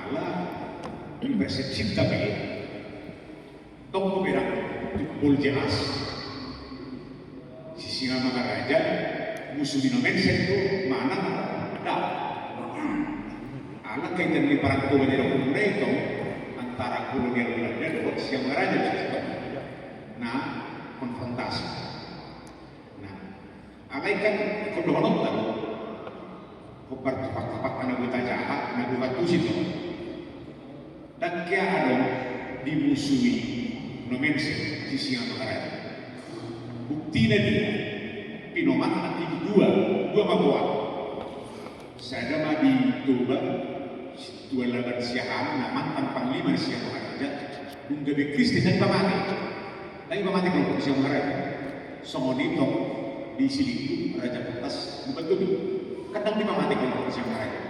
ala impresif tapi tong berang pul jelas sisi nama raja musuh dinomensen itu mana dah ala kaitan di perang tua dari umurnya itu antara kolonial Belanda dan siang raja nah konfrontasi nah agai kan kedua nonton kupar tapak anak kita jahat anak kita tusis dan kia ada dimusuhi nomensen sisi yang raja bukti dia pinoman nanti dua mabuan saya mah di Tuba dua laban siahan mantan panglima di siang raja menggabe Kristen dan pamati tapi pamati kelompok siang raja somonito di sini raja kertas betul kadang di pamati kelompok siang raja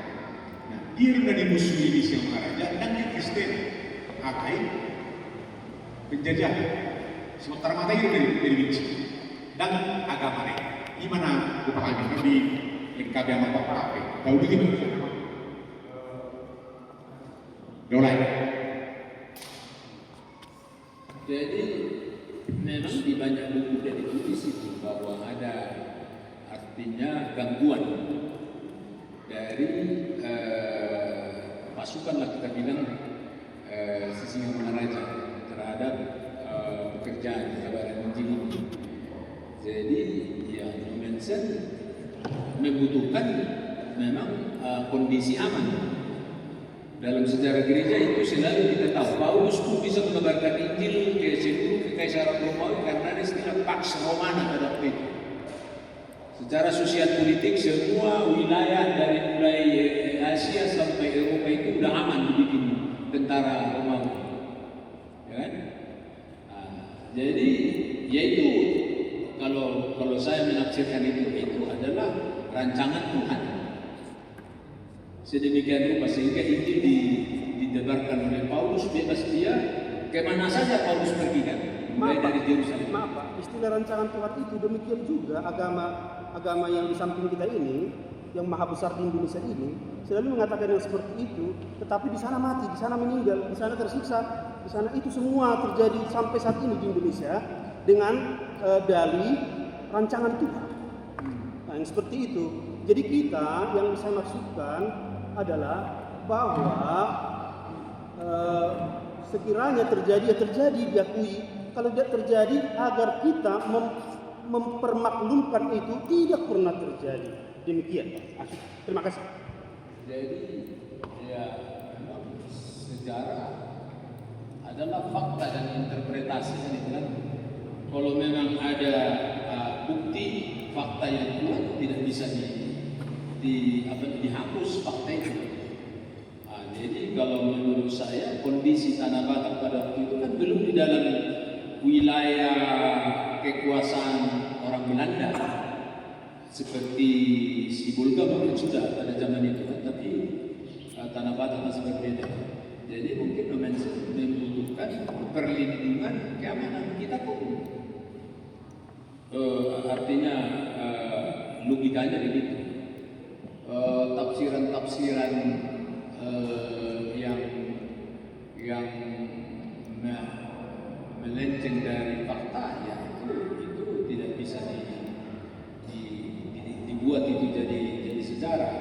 nah dia sudah dimusuhi di siang raja dan di Kristen akai penjajah sementara mata itu dari benci dan agama gimana upahanya di NKB sama Pak Prape tahu begitu mulai jadi memang di banyak buku dan ditulis itu bahwa ada artinya gangguan dari pasukan lah kita bilang sisi raja terhadap pekerjaan kabaran Injil ini. Jadi ya Nomensen membutuhkan memang kondisi aman. Dalam sejarah gereja itu selalu kita tahu Paulus pun bisa mengabarkan Injil ke seluruh kekaisaran Romawi karena ada istilah Pax Romana pada waktu itu. Secara sosial politik semua wilayah dari mulai Asia sampai Eropa itu udah aman dibikin tentara Romawi, ya kan? Jadi yaitu kalau saya menafsirkan itu adalah rancangan Tuhan. Sedemikian rupa sehingga Injil didebarkan oleh Paulus bebas dia kemana saja Paulus pergi kan, mulai dari Yerusalem. Maaf Pak, istilah rancangan Tuhan itu demikian juga agama yang di samping kita ini, yang maha besar di Indonesia ini, selalu mengatakan yang seperti itu, tetapi di sana mati, di sana meninggal, di sana tersiksa, di sana itu semua terjadi sampai saat ini di Indonesia dengan dalih rancangan Tuhan. Nah, yang seperti itu. Jadi kita yang saya maksudkan adalah bahwa sekiranya terjadi ya terjadi diakui, kalau tidak terjadi agar kita mempermaklumkan itu tidak pernah terjadi. Demikian. Terima kasih. Jadi ya sejarah adalah fakta dan interpretasi itu kan. Kalau memang ada bukti fakta yang kuat tidak bisa dihapus fakta itu. Jadi kalau menurut saya kondisi Tanah Batak pada waktu itu kan belum di dalam wilayah kekuasaan orang Belanda seperti Sibolga mungkin sudah pada zaman itu kan, tapi Tanah Batak masih berbeda. Jadi mungkin membutuhkan perlindungan keamanan kita pun. Artinya logikanya begitu. Tafsiran-tafsiran yang melenceng dari fakta ya itu tidak bisa dibuat itu jadi sejarah.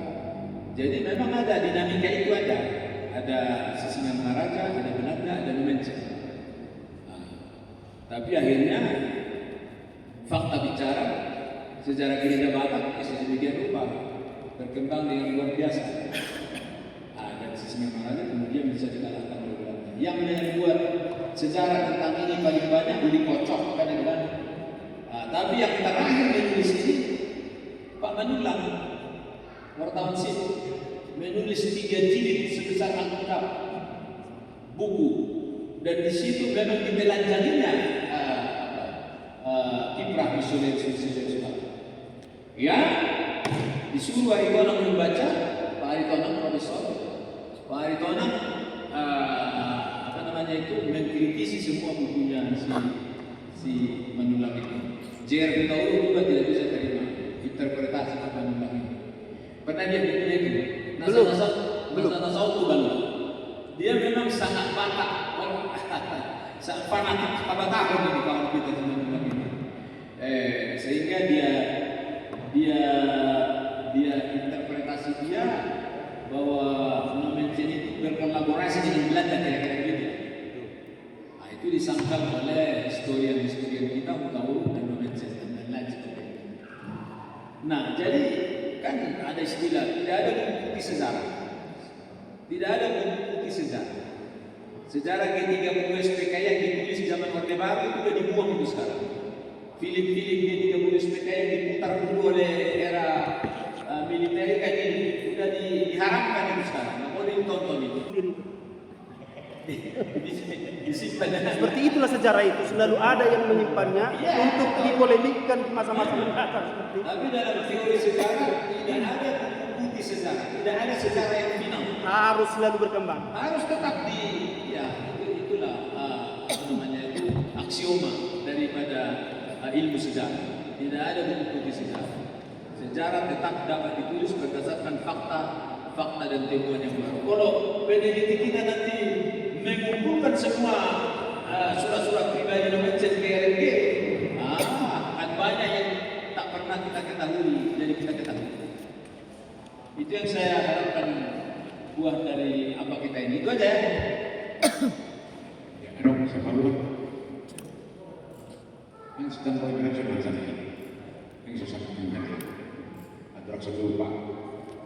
Jadi memang ada dinamika itu ada Sisingamangaraja, ada Belanda, ada Nomensen. Tapi akhirnya fakta bicara sejarah gereja Batak sedemikian rupa berkembang dengan luar biasa. Dan Sisingamangaraja kemudian bisa dikalahkan oleh Belanda. Yang membuat sejarah tentang ini paling banyak Budi Kocok kan. Tapi yang terakhir menulis ini Pak Manulang, wartawan sipil, menulis 3 jilid sebesar Alkitab buku, dan di situ memang ditelanjanginya kiprah misioner ya, disuruh Aritonang membaca. Pak Aritonang profesor, Pak Aritonang mengkritisi semua bukunya si Manulang itu. J.R. Tauro juga tidak bisa terima interpretasi Manulang itu. Pernah dia bikin itu? Nasa itu bang. mata. Fanatik tahun ini kawan kita teman-teman ini. Sehingga dia interpretasi dia bahwa Nomensen itu berkolaborasi dengan Belanda kira-kira begitu. Nah, itu disangkal oleh historian kita Hutauru dan Nomensen dan lain sebagainya. Nah, jadi kan ada istilah tidak ada buku putih sejarah. Tidak ada buku putih sejarah. Sejarah G30 SPKI yang ditulis zaman Orde Baru itu sudah dibuang itu sekarang. Film-film G30 SPKI yang diputar dulu oleh era militer kan ini sudah diharamkan itu sekarang. Nggak boleh ditonton itu. Disimpan. Seperti itulah sejarah itu, selalu ada yang menyimpannya untuk dipolemikkan di masa-masa mendatang seperti itu. Tapi dalam teori sejarah tidak ada buku putih sejarah, tidak ada sejarah yang final. Harus selalu berkembang. Harus tetap itulah apa namanya itu aksioma daripada ilmu sejarah. Tidak ada buku putih sejarah. Sejarah tetap dapat ditulis berdasarkan fakta dan temuan yang baru. Kalau peneliti kita nanti mengumpulkan semua surat-surat pribadi Nomensen ke RMG, akan banyak yang tak pernah kita ketahui, jadi kita ketahui. Itu yang saya harapkan buah dari apa kita ini. Itu aja ya. Ya, dong, saya malu. Yang sedang berbicara macam ini, yang susah mendengar. Ada rasa lupa.